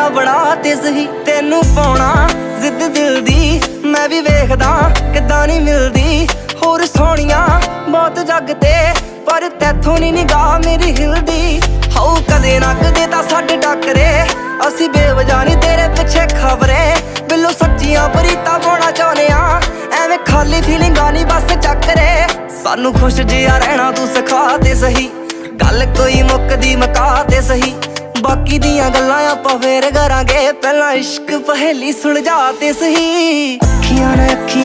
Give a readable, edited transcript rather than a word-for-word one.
ਮੇਰਾ ਬਣਾ ਤੇ ਸਹੀ। ਤੈਨੂੰ ਪਾਉਣਾ ਜ਼ਿੱਦ ਦਿਲ ਦੀ ਮੈਂ ਵੀ ਵੇਖਦਾ ਕਿੱਦਾਂ ਨਹੀਂ ਮਿਲਦੀ। ਹੋਰ ਸੋਹਣੀਆਂ ਬਹੁਤ ਜੱਗ ਤੇ ਪਰ ਤੈਥੋਂ ਨੀ ਨਿਗਾਹ ਮੇਰੀ ਹਿਲਦੀ। ਹਾਉ ਕਦੇ ਨਾ ਕਦੇ ਤਾਂ ਸਾਡੇ ਟੱਕਰੇ ਅਸੀਂ ਬੇਵਜ੍ਹਾ ਨੀ ਤੇਰੇ ਪਿੱਛੇ ਖਬਰੇ। ਬਿੱਲੋ ਸੱਚੀਆਂ ਪ੍ਰੀਤਾਂ ਪਾਉਣਾ ਚਾਹੁੰਦੇ ਆ ਐਵੇਂ ਖਾਲੀ ਫੀਲਿੰਗਾਂ ਨੀ ਬਸ ਚੱਕਰੇ। ਸਾਨੂੰ ਖੁਸ਼ ਜਿਹਾ ਰਹਿਣਾ ਤੂੰ ਸਿਖਾ ਤੇ ਸਹੀ। ਗੱਲ ਕੋਈ ਮੁੱਕਦੀ ਮੁਕਾ ਤੇ ਸਹੀ। ਬਾਕੀ ਦੀਆਂ ਗੱਲਾਂ ਆਪਾਂ ਫੇਰ ਕਰਾਂਗੇ ਪਹਿਲਾਂ ਇਸ਼ਕ ਪਹੇਲੀ ਸੁਲਝਾ ਤੇ ਸਹੀ। ਅੱਖੀਆਂ ਨੇ ਅੱਖੀਆਂ